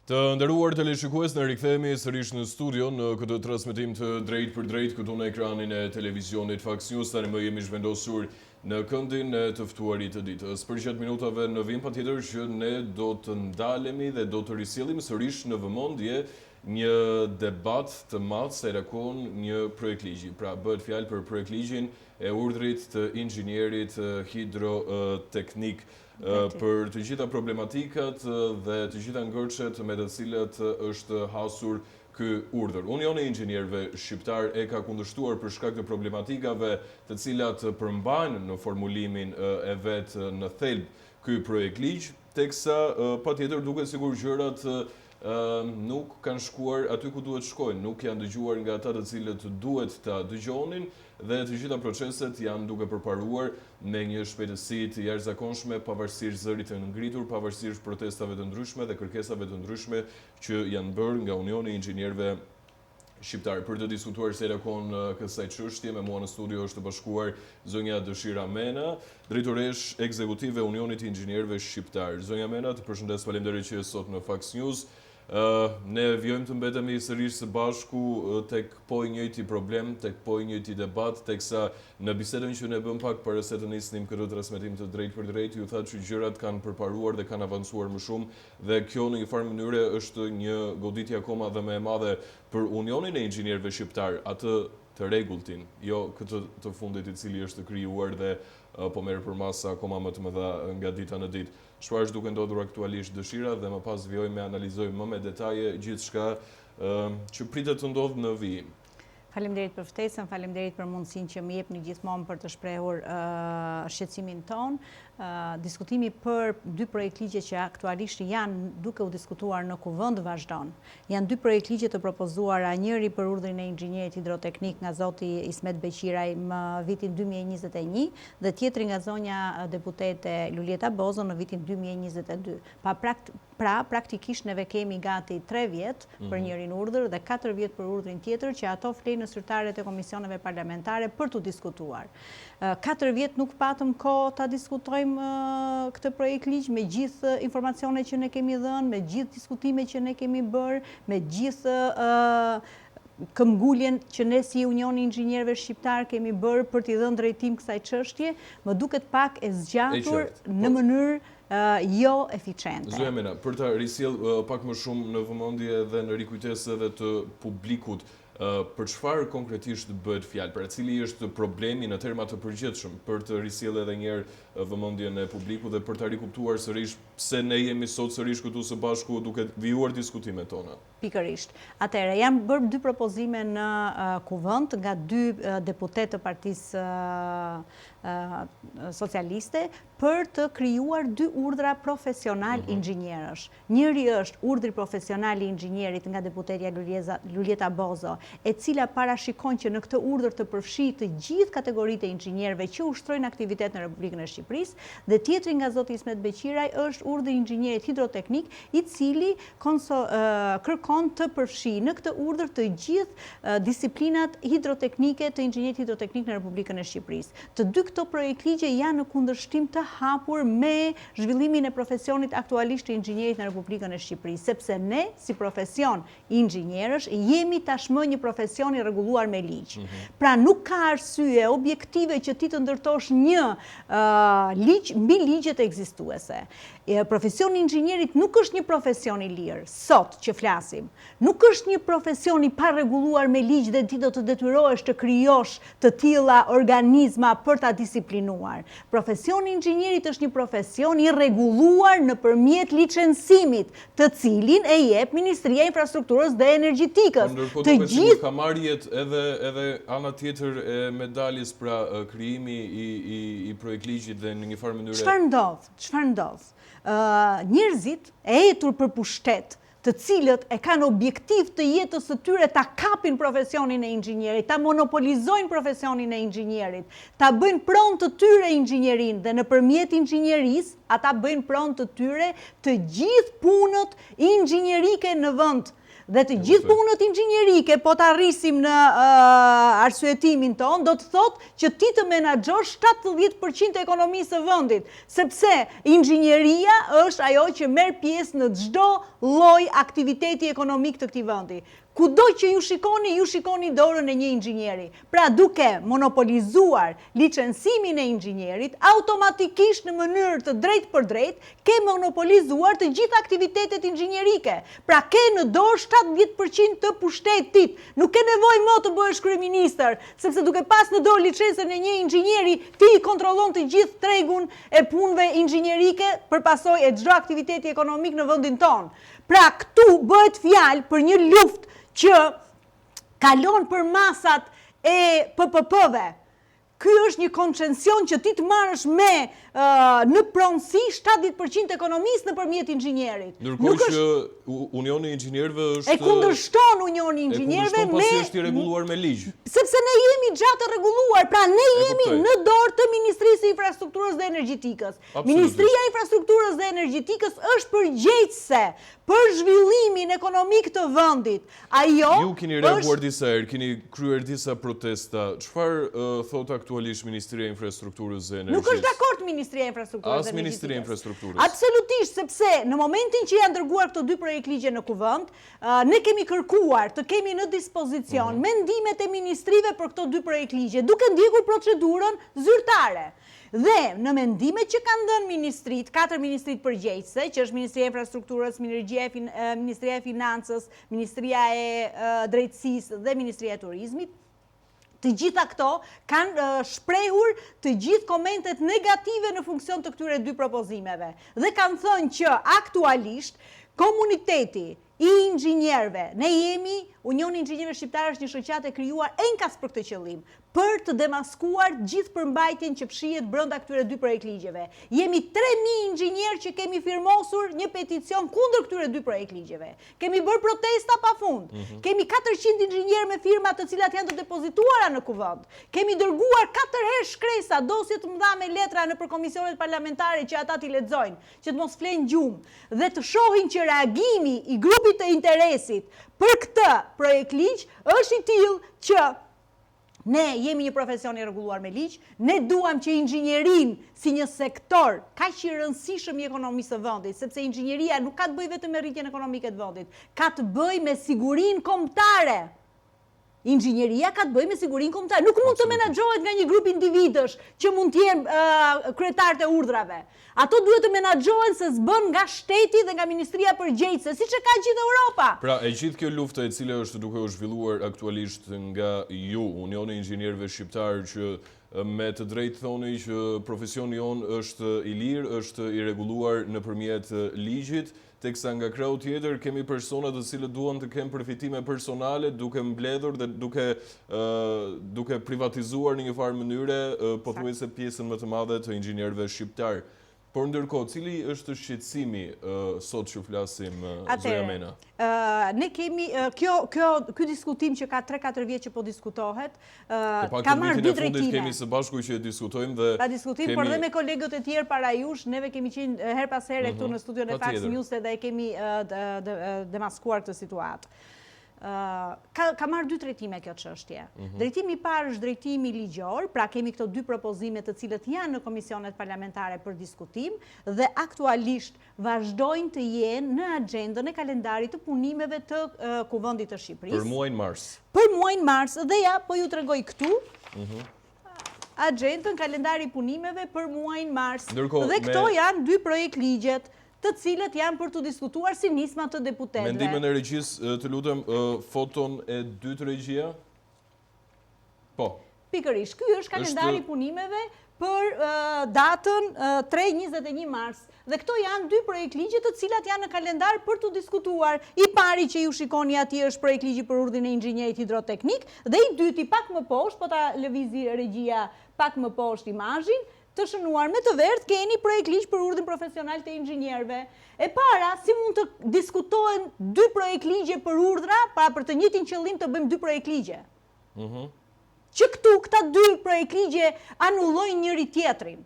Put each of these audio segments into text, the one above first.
Të nderuar teleshikues, ne rikthehemi sërish në studio në këtë transmetim të drejt për drejt këtu në ekranin e televizionit Fox News. Tani më jemi zhvendosur në këndin e të ftuarit të ditës. Për gjatë minutave në vim patjetër që ne do të ndalemi dhe do të risjellim sërish në vëmendje një debat të madh sa i takon një projekt ligji. Pra bëhet fjalë për projekt ligjin e urdhrit të inxhinierit hidroteknik. Për të gjitha problematikat dhe të gjitha ngërçet me të cilat është hasur ky urdhër. Unioni i Inxhinierëve Shqiptar e ka kundërshtuar për shkak të problematikave të cilat përmbajnë në formulimin e vet në thelb ky projekt ligj, teksa patjetër duket sikur gjërat nuk kanë shkuar aty ku duhet shkojnë, nuk janë dëgjuar nga ata të cilët duhet ta dëgjonin dhe të gjitha proceset janë duke përparuar me një shpejtësi të jashtëzakonshme, pavarësisht zërit të ngritur, pavarësisht protestave të ndryshme dhe kërkesave të ndryshme që janë bërë nga Unioni i Inxhinierëve Shqiptar. Për të diskutuar se takon kësaj çështje, me mua në studio është të bashkuar zonja Dëshira Mena, drejtoresh ekzekutive e Unionit të Inxhinierëve Shqiptar. Zonja Mena, të përshëndes, faleminderit që je sot në Fox News. Ne vjojmë të mbetemi sërish së bashku tek po i njëjti problem, tek po i njëjti debat, teksa në bisedën që ne bëm pak para se të nisnim këtë transmetim të drejt për drejt, ju thatë që gjërat kanë përparuar dhe kanë avancuar më shumë dhe kjo në një farë mënyre është një goditje akoma dhe më e madhe për Unionin e Inxhinierëve Shqiptar, atë të rregulltin, jo këtë të fundit i cili është krijuar dhe po merr për masa akoma më të mëdha nga dita në ditë. Çfarë është duke ndodhur aktualisht Dëshira dhe më pas vjojmë me analizojmë më me detaje gjithçka që pritet të ndodhë në vijim. Faleminderit për ftesën, faleminderit për mundësinë që më jepni gjithmonë për të shprehur shqetësimin ton. Diskutimi për dy projekt ligje që aktualisht janë duke u diskutuar në kuvend vazhdon. Janë dy projekt ligje të propozuara, njëri për urdhrin e inxhinierit hidroteknik nga zoti Ismet Beqiraj më vitin 2021 dhe tjetri nga zonja deputete Lulieta Bozo në vitin 2022. Praktikisht neve kemi gati 3 vjet për njërin urdhër dhe 4 vjet për urdhrin tjetër që ato flenë në zyrtaret e komisioneve parlamentare për të diskutuar. 4 vjet nuk patëm kohë ta diskutojmë këtë projekt ligj me gjithë informacionet që ne kemi dhënë, me gjithë diskutimet që ne kemi bërë, me gjithë këmbguljen që ne si Unioni i Inxhinierëve Shqiptar kemi bërë për t'i dhënë drejtim kësaj çështje, më duket pak e zgjatur në mënyrë jo eficiente. Zonja Mena, për ta risjell pak më shumë në vëmendje dhe në rikujtesë edhe të publikut, për çfarë konkretisht bëhet fjalë? Pra cili është problemi në terma të përgjithshëm për të risjellë edhe një herë vëmendjen e publikut dhe për ta rikuptuar sërish pse ne jemi sot sërish këtu së bashku duke vijuar diskutimet tona? Pikërisht. Atëherë, janë bërë 2 propozime në kuvend nga 2 deputet të Partisë Socialiste për të krijuar 2 urdhra profesional inxhinierësh. Njëri është urdhri profesional i inxhinierit nga deputetja Lulieta Bozo, e cila parashikon që në këtë urdhër të përfshijë të gjithë kategoritë e inxhinierëve që ushtrojnë aktivitet në Republikën e Shqipërisë, dhe tjetri nga zoti Ismet Beqiraj është urdhri i inxhinierit hidroteknik, i cili kërkon të përfshijë në këtë urdhër të gjithë disiplinat hidroteknike të inxhinierit hidroteknik në Republikën e Shqipërisë. Të dy këto projekt ligje janë në kundërshtim të hapur me zhvillimin e profesionit aktualisht të inxhinierit në Republikën e Shqipërisë, sepse ne si profesion inxhinierësh jemi tashmë një profesion i rregulluar me ligj. Pra nuk ka arsye objektive që ti të ndërtosh një ligj mbi ligjet ekzistuese. Profesioni i inxhinierit nuk është një profesion i lirë, sot që flasim. Nuk është një profesion i parregulluar me ligj dhe ti do të detyrohesh të krijosh të tilla organizma për ta disiplinuar. Profesioni i inxhinierit është një profesion i rregulluar nëpërmjet licencimit, të cilin e jep Ministria e Infrastrukturës dhe Energjetikës. Të gjithë ka marrjet edhe ana tjetër e medaljes, pra krijimi i projekt ligjit dhe në një farë mënyrë. Çfarë ndodh? Njerëzit e etur për pushtet, të cilët e kanë objektiv të jetës së tyre ta kapin profesionin e inxhinierit, ta monopolizojnë profesionin e inxhinierit, ta bëjnë pronë të tyre inxhinierin dhe nëpërmjet inxhinierisë ata bëjnë pronë të tyre të gjithë punët inxhinierike në vend. Dhe të gjithë punët inxhinierike, po të arrisim në arsyetimin tonë, do të thotë që ti të menaxhosh 70% e ekonomisë së vendit, sepse inxhinieria është ajo që merr pjesë në çdo lloj aktiviteti ekonomik të këtij vendi. Kudo që ju shikoni dorën e një inxhinieri. Pra duke monopolizuar licencimin e inxhinierit, automatikisht në mënyrë të drejtë për drejtë, ke monopolizuar të gjitha aktivitetet inxhinierike. Pra ke në dorë 70% të pushtetit. Nuk ke nevojë më të bëhesh kryeministër, sepse duke pas në dorë licencën e një inxhinieri, ti i kontrollon të gjithë tregun e punëve inxhinierike për pasojë e çdo aktiviteti ekonomik në vendin tonë. Pra këtu bëhet fjalë për një luftë që kalon për masat e PPP-ve. Ky është një koncesion që ti të marrësh me në pronësi 70% ekonomisë nëpërmjet inxhinierit. Ndërkohë që Unioni i Inxhinierëve është... E kundërshton Unioni i Inxhinierëve me... pasi është i rregulluar me ligj. Sepse ne jemi gjatë rregulluar, pra ne jemi në dorë të Ministrisë së Infrastrukturës dhe Energjetikës. Ministria e Infrastrukturës dhe Energjetikës është përgjegjëse për zhvillimin ekonomik të vendit. Ajo ju keni reaguar disa herë, keni kryer disa protesta. Çfarë thot aktualisht Ministria e Infrastrukturës dhe Energjetikës? Nuk është dakord Ministria e Infrastrukturës dhe Energjetikës. As Ministria e Infrastrukturës. Absolutisht, sepse në momentin që janë dërguar këto dy projekt ligje në kuvend, ne kemi kërkuar të kemi në dispozicion mendimet e ministrive për këto dy projekt ligje, duke ndjekur procedurën zyrtare. Dhe në mendimet që kanë dhënë ministrit, 4 ministrit përgjegjëse, që është Ministria e Infrastrukturës, Ministria e Financës, Ministria e Drejtësisë dhe Ministria e Turizmit, të gjitha këto kanë shprehur të gjithë komentet negative në funksion të këtyre dy propozimeve. Dhe kanë thënë që aktualisht komuniteti i inxhinierëve, ne jemi, Unioni i Inxhinierëve Shqiptarë është një shoqatë e krijuar enkas për këtë qëllim, për të demaskuar gjithë përmbajtjen që fshihet brenda këtyre dy projekt ligjeve. Jemi 3000 inxhinierë që kemi firmosur një peticion kundër këtyre dy projekt ligjeve. Kemi bërë protesta pafund. Kemi 400 inxhinierë me firma të cilat janë të depozituara në kuvend. Kemi dërguar 4 herë shkresa, dosje të mëdha me letra nëpër komisionet parlamentare që ata t'i lexojnë, që të mos flenë gjumë dhe të shohin që reagimi i grupit të interesit për këtë projekt ligj është i tillë që ne jemi një profesion i rregulluar me ligj, ne duam që inxhinierin si një sektor kaq i rëndësishëm i ekonomisë së vendit, sepse inxhinieria nuk ka të bëjë vetëm me rritjen ekonomike të vendit, ka të bëjë me sigurinë kombëtare. Inxhinieria ka të bëjë me sigurinë kombëtare. Nuk mund të menaxhohet nga një grup individësh që mund të jenë kryetarët e urdhrave. Ato duhet të menaxhohen se s'bën nga shteti dhe nga ministria përgjegjëse, siç e ka gjithë Europa. Pra, e gjithë kjo luftë e cila është duke u zhvilluar aktualisht nga ju, Unioni i Inxhinierëve Shqiptar, që me të drejtë thoni që profesioni jonë është i lirë, është i rregulluar nëpërmjet ligjit, teksa nga krau tjetër kemi persona të cilët duan të kenë përfitime personale duke mbledhur dhe duke privatizuar në një farë mënyre pothuajse pjesën më të madhe të inxhinierëve shqiptar. Por ndërkohë, cili është shqetësimi sot që flasim, Zoja Mena? Ne kemi, ky diskutim që ka 3-4 vjet që po diskutohet, ka marrë dy drejtime. Kemi së bashku që diskutojmë dhe... Pa diskutim, por dhe me kolegët e tjerë para jush, neve kemi qenë her pas here këtu në studion e Fax News dhe e kemi demaskuar këtë situatë. Ka marrë dy drejtime kjo çështje. Drejtimi i parë është drejtimi ligjor, pra kemi këto dy propozime të cilët janë në komisionet parlamentare për diskutim dhe aktualisht vazhdojnë të jenë në agjendën e kalendarit të punimeve të Kuvendit të Shqipërisë. Për muajin mars. Për muajin mars, dhe ja, po ju tregoj këtu. Agjendën kalendari i punimeve për muajin mars. Dhe këto janë dy projekt ligjet të cilët janë për të diskutuar si nisma të deputetëve. Mendimin e regjisë, të lutem, foton e dytë regjia? Po. Pikërisht, ky është kalendari i punimeve për datën 3-21 mars. Dhe këto janë dy projekt ligje të cilat janë në kalendar për të diskutuar. I pari që ju shikoni atje është projekt ligji për urdhrin e inxhinierit hidroteknik dhe i dyti pak më poshtë, po ta lëvizi regjia pak më poshtë imazhin, të shënuar me të verdh keni projekt ligj për urdhrin profesional të inxhinierëve. E para, si mund të diskutohen dy projekt ligje për urdhra, para për të njëjtin qëllim të bëjmë dy projekt ligje. Që këtu këta dy projekt ligje anullojnë njëri tjetrin.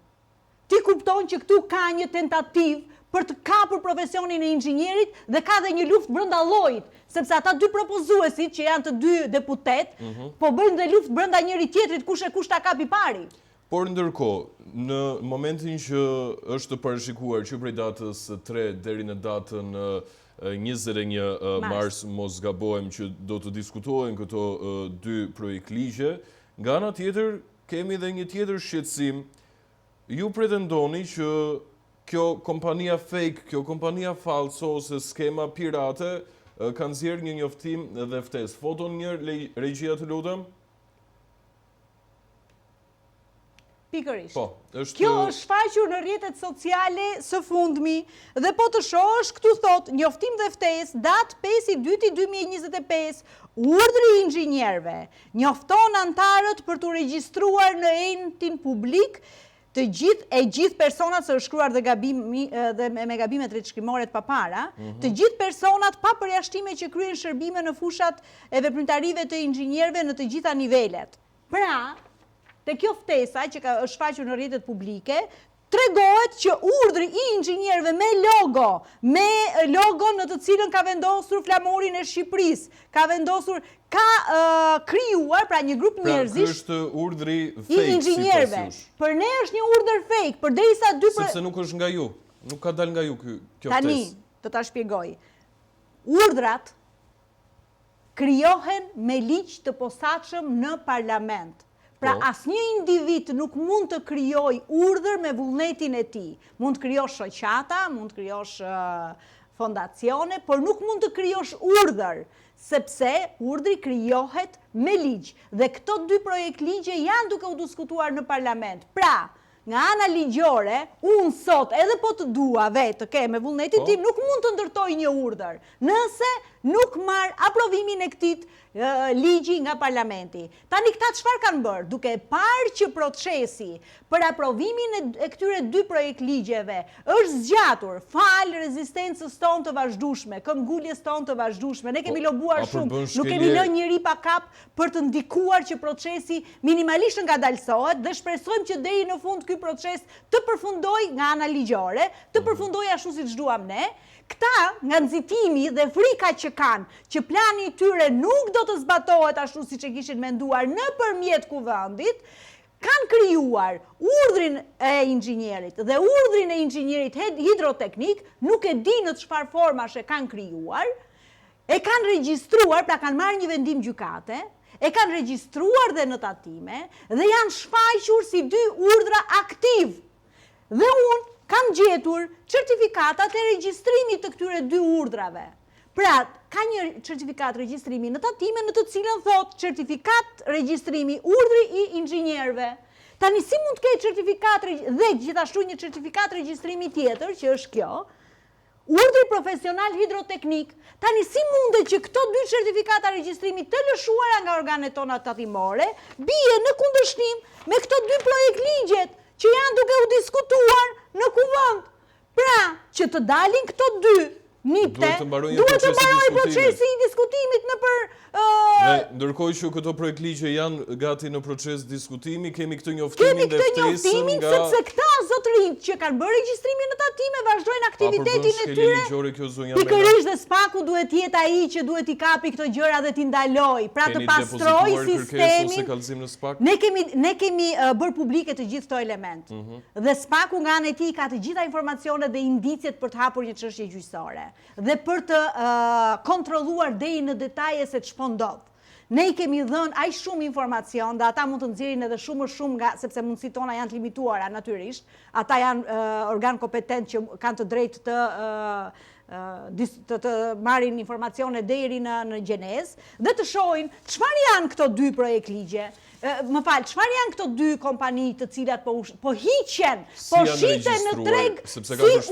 Ti kupton që këtu ka një tentativë për të kapur profesionin e inxhinierit dhe ka dhe një luftë brenda llojit, sepse ata dy propozuesit që janë të dy deputet, po bëjnë dhe luftë brenda njëri tjetrit kush ta kapi pari. Por ndërkohë, në momentin që është parashikuar që prej datës 3 deri në datën 21 mars, mos gabohem, që do të diskutohen këto dy projekt ligje, nga ana tjetër kemi dhe një tjetër shqetësim. Ju pretendoni që kjo kompania fake, kjo kompania falso ose skema pirate kanë zgjerë një njoftim dhe ftesë. Foton një regjia të lutem? Pikërisht. Po, Kjo është shfaqur në rrjetet sociale së fundmi dhe po të shohësh këtu thot njoftim dhe ftesë datë 5/2/2025, urdhri i inxhinierëve njofton antarët për të regjistruar në entin publik të gjithë personat, se është shkruar dhe me gabime drejtshkrimore të papara, të gjithë personat pa përjashtime që kryen shërbime në fushat e veprimtarive të inxhinierëve në të gjitha nivelet. Pra, te kjo ftesa që është shfaqur në rrjetet publike, tregohet që urdhri i inxhinierëve me logo në të cilën ka vendosur flamurin e Shqipërisë, ka krijuar pra një grup njerëzish. Pra, është urdhri i inxhinierëve. Për ne është një urdhër fake, përderisa sepse nuk është nga ju, nuk ka dalë nga ju kjo ftesë. Tani, do ta shpjegoj. Urdhrat krijohen me ligj të posaçëm në parlament. Pra asnjë individ nuk mund të krijojë urdhër me vullnetin e tij. Mund të krijosh shoqata, mund të krijosh fondacione, por nuk mund të krijosh urdhër, sepse urdhri krijohet me ligj. Dhe këto dy projekt ligje janë duke u diskutuar në parlament. Pra, nga ana ligjore, unë sot edhe po të dua vetë, me vullnetin tim, nuk mund të ndërtoj një urdhër, nëse nuk marr aprovimin e këtij ligji nga parlamenti. Tani këta çfarë kanë bërë? Duke parë që procesi për aprovimin e këtyre dy projekt ligjeve është zgjatur, fal rezistencës tonë të vazhdueshme, këmbguljes tonë të vazhdueshme, ne kemi lobuar shumë, nuk kemi lënë njëri pa kap për të ndikuar që procesi minimalisht ngadalësohet dhe shpresojmë që deri në fund ky proces të përfundojë nga ana ligjore, të përfundojë ashtu siç duam ne. Këta, nga nxitimi dhe frika që kanë, që plani i tyre nuk do të zbatohet ashtu siç e kishin menduar nëpërmjet kuvendit, kanë krijuar urdhrin e inxhinierit dhe urdhrin e inxhinierit hidroteknik, nuk e di në çfarë formash e kanë krijuar, e kanë regjistruar, pra kanë marrë një vendim gjykate, e kanë regjistruar dhe në tatime dhe janë shfaqur si dy urdhra aktiv. Dhe unë kam gjetur certifikatat e regjistrimit të këtyre dy urdhrave. Pra, ka një certifikat regjistrimi në tatime në të cilën thot certifikat regjistrimi urdhri i inxhinierëve. Tani si mund të ketë certifikat dhe gjithashtu një certifikat regjistrimi tjetër, që është kjo, urdhri profesional hidroteknik. Tani si mundet që këto dy certifikata regjistrimi të lëshuara nga organet tona tatimore bie në kundërshtim me këto dy projekt ligjet që janë duke u diskutuar në kuvend. Pra, që të dalin këto dy nipte, duhet të mbarojë procesi i diskutimit nëpër ndërkohë që këto projekt ligje janë gati në proces diskutimi, kemi këtë njoftimin dhe ftesën nga sepse këta zotërinj që kanë bërë regjistrimin në tatime vazhdojnë aktivitetin e tyre. Pikërisht dhe SPAK-u duhet jetë ai që duhet i kapi këto gjëra dhe t'i ndaloj, pra të pastrojë sistemin. Ne kemi bërë publike të gjithë këto element. Dhe SPAK-u nga ana e tij ka të gjitha informacionet dhe indicjet për të hapur një çështje gjyqësore dhe për të kontrolluar deri në detaje se ç'po ndodh. Ne i kemi dhënë aq shumë informacion dhe ata mund të nxjerrin edhe shumë nga sepse mundësitë tona janë të limituara natyrisht. Ata janë organ kompetent që kanë të drejtë të marrin informacione deri në gjenezë dhe të shohin çfarë janë këto dy projekt ligje. Çfarë janë këto dy kompani të cilat po hiqen, po shiten në treg si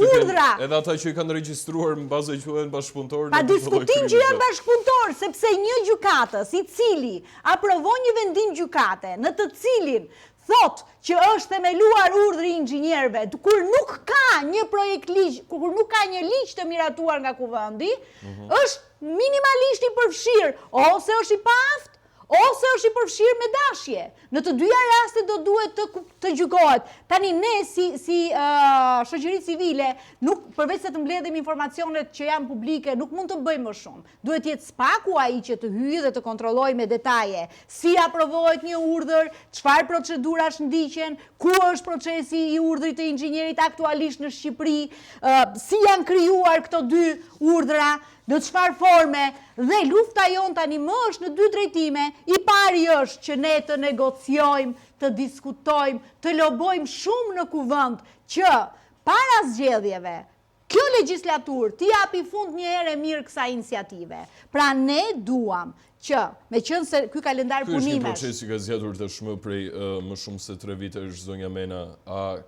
urdhra. Edhe ata që i kanë regjistruar në bazë quhen bashkëpunëtor. Pa diskutim që janë bashkëpunëtor, sepse një gjykatës i cili aprovon një vendim gjykate në të cilin thot që është themeluar urdhri i inxhinierëve, kur nuk ka një projekt ligj, kur nuk ka një ligj të miratuar nga kuvendi, është minimalisht i përfshirë, ose është i paaft, ose është i përfshirë me dashje. Në të dyja rastet do duhet të gjykohet. Tani ne si shoqëri civile, nuk përveç se të mbledhim informacionet që janë publike, nuk mund të bëjmë më shumë. Duhet jetë spaku ai që të hyjë dhe të kontrollojë me detaje si aprovohet një urdhër, çfarë procedurash ndiqen, ku është procesi i urdhrit të inxhinierit aktualisht në Shqipëri, si janë krijuar këto dy urdhra, në çfarë forme, dhe lufta jonë tani më është në dy drejtime. I pari është që ne të negociojmë, të diskutojmë, të lobojmë shumë në kuvend që para zgjedhjeve kjo legjislaturë t'i japi fund një herë mirë kësaj iniciative. Pra ne duam që, meqenëse se ky kalendar punimesh. Ky është një proces që ka zgjatur tashmë prej më shumë se 3 vitesh, zonja Mena. A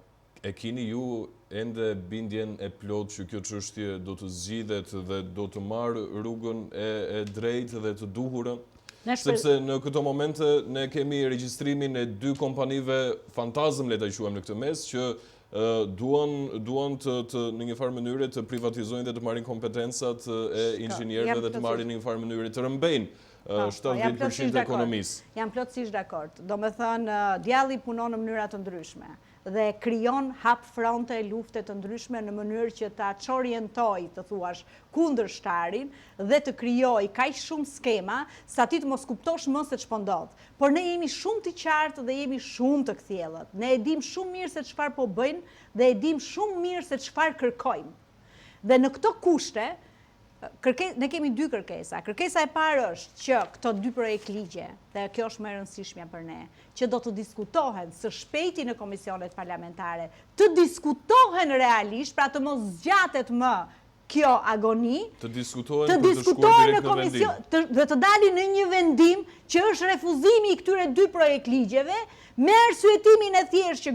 e keni ju ende bindjen e plot që kjo çështje do të zgjidhet dhe do të marrë rrugën e drejtë dhe të duhurën? Sepse në këto momente ne kemi regjistrimin e 2 kompanive fantazëm, le ta quajmë në këtë mes, që duan të në një farë mënyrë të privatizojnë dhe të marrin kompetencat e inxhinierëve dhe të marrin në një farë mënyrë të rëmbejnë 70% e ekonomisë. Jam plotësisht dakord. Domethënë djalli punon në mënyra të ndryshme dhe krijon hap fronte lufte të ndryshme në mënyrë që ta çorientoj, të thuash, kundërshtarin dhe të krijoj kaq shumë skema sa ti të mos kuptosh më se ç'po ndodh. Por ne jemi shumë të qartë dhe jemi shumë të kthjellët. Ne e dim shumë mirë se çfarë po bëjnë dhe e dim shumë mirë se çfarë kërkojmë. Dhe në këto kushte ne kemi 2 kërkesa. Kërkesa e parë është që këto 2 projekt ligje, dhe kjo është më e rëndësishmja për ne, që do të diskutohen së shpejti në komisionet parlamentare, të diskutohen realisht, pra të mos zgjatet më kjo agoni, të diskutohen për të shkuar direkt në vendim. Dhe të dalin në një vendim që është refuzimi i këtyre 2 projekt ligjeve, me arsyetimin e thjesht që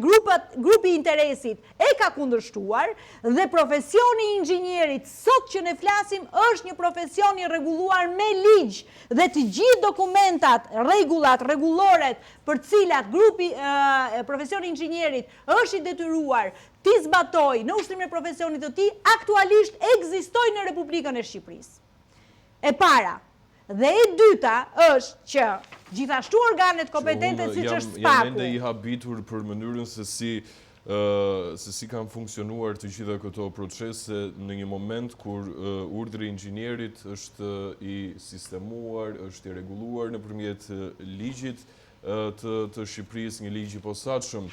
grupi interesit e ka kundërshtuar dhe profesioni i inxhinierit sot që ne flasim është një profesion i rregulluar me ligj dhe të gjithë dokumentat, rregulloret për cilat grupi profesioni i inxhinierit është i detyruar t'i zbatoj në ushtrim e profesionit të tij, aktualisht ekzistojnë në Republikën e Shqipërisë. E para. Dhe e dyta është që gjithashtu organet kompetente siç është SPAK-u. Jam ende i habitur për mënyrën se si kanë funksionuar të gjitha këto procese në një moment kur urdhri i inxhinierit është i sistemuar, është i rregulluar nëpërmjet ligjit të Shqipërisë, një ligj i posaçëm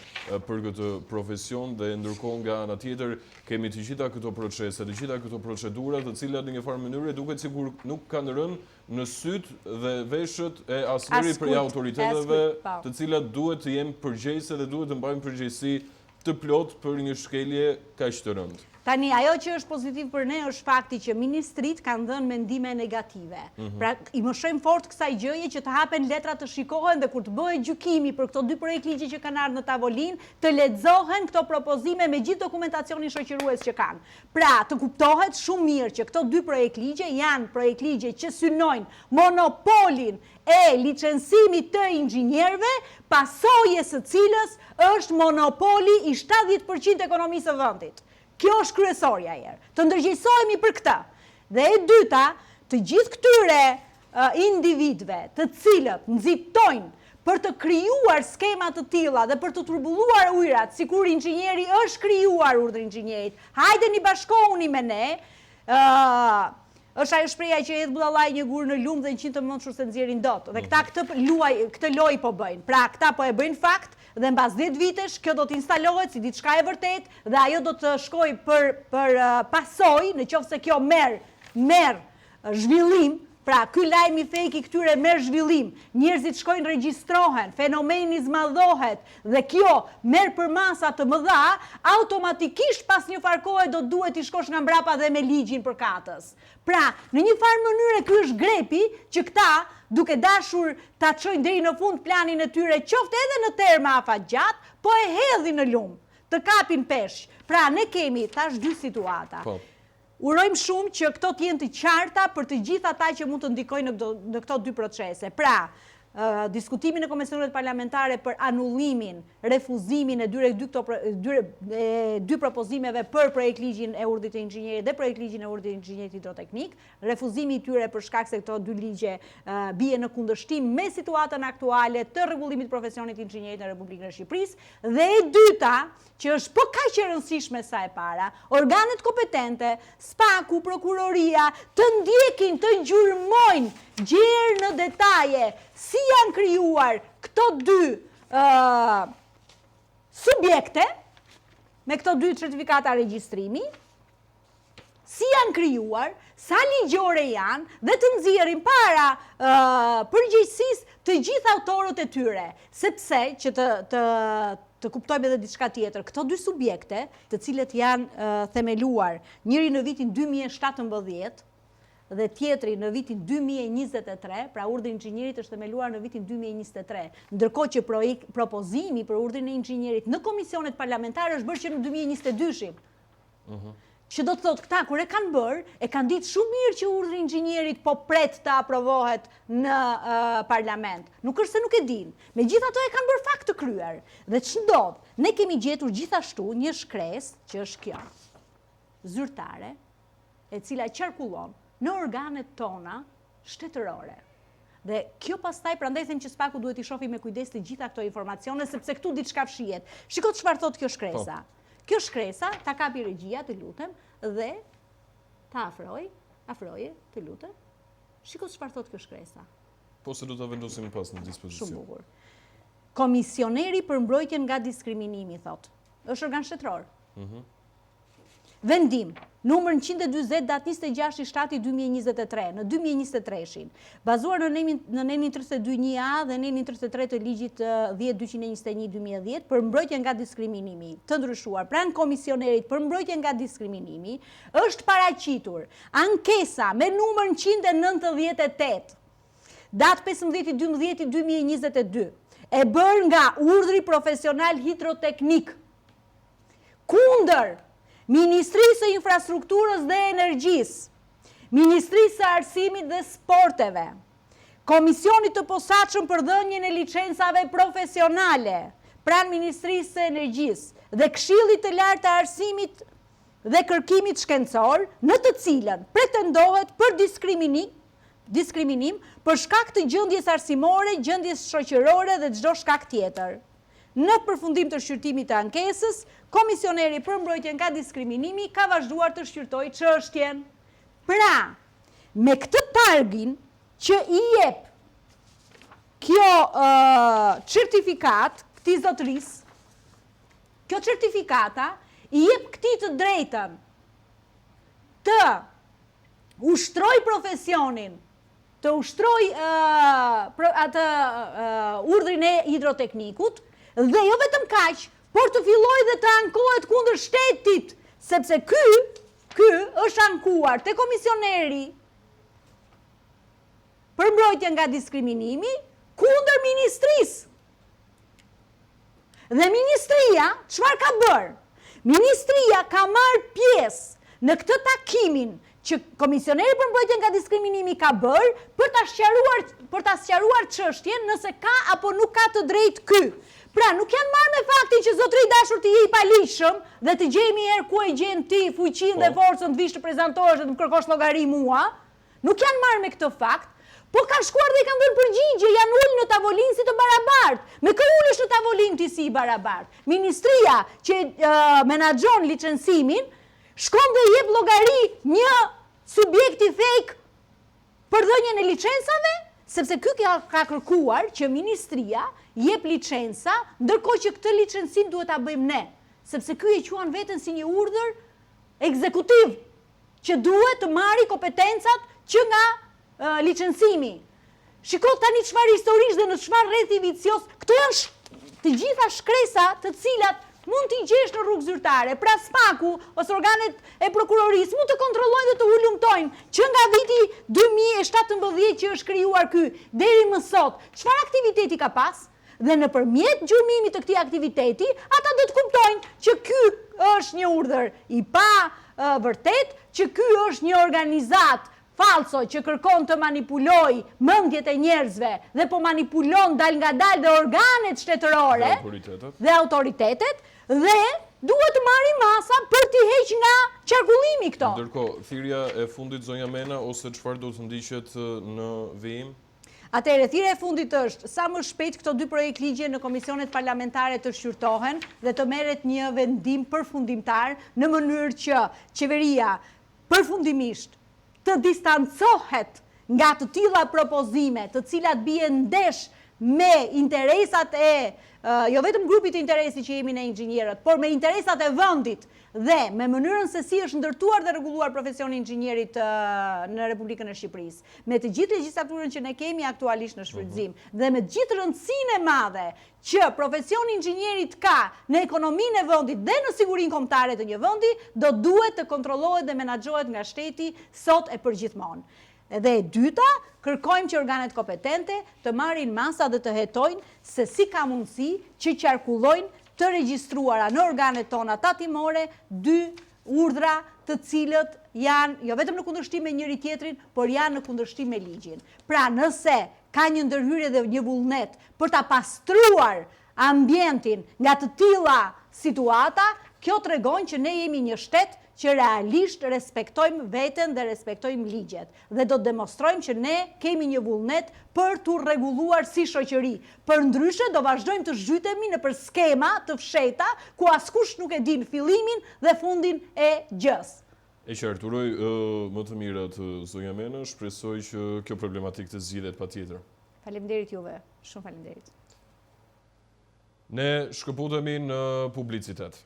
për këtë profesion, dhe ndërkohë nga ana tjetër kemi të gjitha këto procese, të gjitha këto procedura, të cilat në një farë mënyrë duket sikur nuk kanë rënë në syt dhe veshët e asnjëri prej autoriteteve, të cilat duhet të jenë përgjegjëse dhe duhet të mbajnë përgjegjësi të plot për një shkelje kaq të rëndë. Tani, ajo që është pozitiv për ne është fakti që ministrit kanë dhënë mendime negative. Pra, i mëshojmë fort kësaj gjëje që të hapen letra të shikohen dhe kur të bëhet gjykimi për këto 2 projekt ligje që kanë ardhur në tavolinë, të lexohen këto propozime me gjithë dokumentacionin shoqërues që kanë. Pra, të kuptohet shumë mirë që këto 2 projekt ligje janë projekt ligje që synojnë monopolin e licencimit të inxhinierëve, pasojë së cilës është monopoli i 70% ekonomisë së vendit. Kjo është kryesorja herë. Të ndërgjegjësohemi për këtë. Dhe e dyta, të gjithë këtyre individëve të cilët nxitojnë për të krijuar skema të tilla dhe për të turbulluar ujërat, sikur inxhinieri është krijuar urdhri i inxhinierit. Hajdeni bashkohuni me ne. Është ajo shpreha që hedh budallaj një gur në lumë dhe 100 të mençur se nxjerrin dot. Dhe këta këtë lojë po bëjnë. Pra, këta po e bëjnë fakt dhe mbas 10 vitesh kjo do të instalohet si diçka e vërtet dhe ajo do të shkojë për pasojë, nëse kjo merr zhvillim. Pra, ky lajm i fake i këtyre merr zhvillim, njerëzit shkojnë regjistrohen, fenomeni zmadhohet dhe kjo merr për masa të mëdha, automatikisht pas një farë kohe do duhet i shkosh nga mbrapa dhe me ligjin përkatës. Pra, në një farë mënyrë ky është grepi që këta, duke dashur ta çojnë deri në fund planin e tyre, qoftë edhe në terma afatgjat, po e hedhin në lumë, të kapin peshq. Pra, ne kemi tash 2 situata. Urojmë shumë që këto të jenë të qarta për të gjithë ata që mund të ndikojnë në këto 2 procese. Pra, diskutimin e komisionet parlamentare për anullimin, refuzimin e dy propozimeve për projekt ligjin e urdhrit të inxhinierit dhe projekt ligjin e urdhrit të inxhinierit hidroteknik, refuzimi i tyre për shkak se këto dy ligje bie në kundërshtim me situatën aktuale të rregullimit të profesionit të inxhinierit në Republikën e Shqipërisë, dhe e dyta, që është po kaq e rëndësishme sa e para, organet kompetente, SPAK-u, prokuroria, të ndjekin, të gjurmojnë gjerë në detaje si janë krijuar këto dy subjekte me këto dy certifikata regjistrimi, si janë krijuar, sa ligjore janë, dhe të nxjerrin para përgjegjësisë të gjithë autorët e tyre, sepse që të kuptojmë edhe diçka tjetër. Këto dy subjekte, të cilët janë themeluar, njëri në vitin 2017 dhe tjetri në vitin 2023, pra urdhri i inxhinierit është themeluar në vitin 2023, ndërkohë që propozimi për urdhrin e inxhinierit në komisionet parlamentare është bërë që në 2022-shin. Që do të thotë këta, kur e kanë bërë, e kanë ditë shumë mirë që urdhri i inxhinierit po pret të aprovohet në parlament. Nuk është se nuk e din. Megjithatë e kanë bërë fakt të kryer. Dhe ç'ndodh? Ne kemi gjetur gjithashtu një shkresë, që është kjo, zyrtare, e cila qarkullon në organet tona shtetërore. Dhe kjo pastaj, prandaj them që SPAK-u duhet i shohë me kujdes të gjitha këto informacione, sepse këtu diçka fshihet. Shikoj çfarë thotë kjo shkresa. Kjo shkresa ta kapi regjia, të lutem, dhe ta afroje, të lutem. Shikoj çfarë thotë kjo shkresa. Po se do ta vendosim pas në dispozicion. Shumë bukur. Komisioneri për mbrojtjen nga diskriminimi, thotë. Është organ shtetëror. Vendim, numër 140 datë 26/7/2023, në 2023-shin, bazuar në nenin 32.1a dhe nenin 33 të ligjit 10.221/2010 për mbrojtje nga diskriminimi, të ndryshuar pranë komisionerit për mbrojtje nga diskriminimi, është paraqitur ankesa me numër 198, datë 15/12/2022, e bërë nga urdhri profesional hidroteknik, kundër Ministrisë së Infrastrukturës dhe Energjisë, Ministrisë së Arsimit dhe Sporteve, Komisionit të posaçëm për dhënien e licencave profesionale, pranë Ministrisë së Energjisë dhe Këshillit të Lartë të Arsimit dhe Kërkimit Shkencor, në të cilën pretendohet për diskriminim për shkak të gjendjes arsimore, gjendjes shoqërore dhe çdo shkak tjetër. Në përfundim të shqyrtimit të ankesës, komisioneri për mbrojtjen nga diskriminimi ka vazhduar të shqyrtojë çështjen. Pra, me këtë targin që i jep kjo certifikat, këtij zotërisë, kjo certifikata i jep këtij të drejtën të ushtroj profesionin, të ushtroj atë urdhrin e hidroteknikut, dhe jo vetëm kaq, por të filloj dhe të ankohet kundër shtetit, sepse ky është ankuar te komisioneri për mbrojtje nga diskriminimi kundër ministrisë. Dhe ministria, çfarë ka bërë? Ministria ka marrë pjesë në këtë takimin që komisioneri për mbrojtje nga diskriminimi ka bërë për ta sqaruar çështjen nëse ka apo nuk ka të drejtë ky. Pra, nuk janë marrë me faktin që zotëri dashur të je i palishëm dhe të gjejmë herë ku e gjen ti fuqinë dhe forcën të vish të prezantohesh dhe të më kërkosh llogari mua. Nuk janë marrë me këtë fakt, po kanë shkuar dhe i kanë dhënë përgjigje, janë ulë në tavolinë si të barabartë. Me kë ulesh në tavolinë ti si i barabartë? Ministria që menaxhon licencimin shkon dhe i jep llogari një subjekti fake për dhënien e licencave, sepse ky ka kërkuar që ministria jep licenca, ndërkohë që këtë licencim duhet ta bëjmë ne, sepse ky e quan veten si një urdhër ekzekutiv që duhet të marrë kompetencat që nga licencimi. Shiko tani çfarë historisë dhe në çfarë rrethi vicioz, këto janë të gjitha shkresa të cilat mund t'i gjesh në rrugë zyrtare. Pra SPAK-u ose organet e prokurorisë mund të kontrollojnë dhe të ulumtojnë që nga viti 2017 që është krijuar ky deri më sot, çfarë aktiviteti ka pas? Dhe nëpërmjet gjurmimit të këtij aktiviteti, ata do të kuptojnë që ky është një urdhër i pa vërtet, që ky është një organizat falso që kërkon të manipuloj mendjet e njerëzve dhe po manipulon dal nga dal dhe organet shtetërore dhe autoritetet dhe duhet të marrin masa për t'i heq nga qarkullimi këto. Ndërkohë, thirrja e fundit zonja Mena ose çfarë do të ndiqet në vijim? Atëherë, thirrja e fundit është sa më shpejt këto dy projekt ligje në komisionet parlamentare të shqyrtohen dhe të merret një vendim përfundimtar në mënyrë që qeveria përfundimisht të distancohet nga të tilla propozime, të cilat bien ndesh me interesat jo vetëm grupit të interesi që jemi ne inxhinierët, por me interesat e vendit dhe me mënyrën se si është ndërtuar dhe rregulluar profesioni i inxhinierit në Republikën e Shqipërisë, me të gjithë legjislaturën që ne kemi aktualisht në shfrytëzim dhe me gjithë rëndësinë e madhe që profesioni i inxhinierit ka në ekonominë e vendit dhe në sigurinë kombëtare të një vendi, do duhet të kontrollohet dhe menaxhohet nga shteti sot e përgjithmonë. Dhe e dyta, kërkojmë që organet kompetente të marrin masa dhe të hetojnë se si ka mundësi që qarkullojnë të regjistruara në organet tona tatimore dy urdhra të cilët janë jo vetëm në kundërshtim me njëri tjetrin, por janë në kundërshtim me ligjin. Pra nëse ka një ndërhyrje dhe një vullnet për ta pastruar ambientin nga të tilla situata, kjo tregon që ne jemi një shtet që realisht respektojmë veten dhe respektojmë ligjet. Dhe do të demonstrojmë që ne kemi një vullnet për të rregulluar si shoqëri. Përndryshe do vazhdojmë të zhytemi nëpër skema të fshehta ku askush nuk e din fillimin dhe fundin e gjës. E qartë, uroj më të mirat zonja Mena, shpresoj që kjo problematikë të zgjidhet patjetër. Faleminderit juve, shumë faleminderit. Ne shkëputemi në publicitet.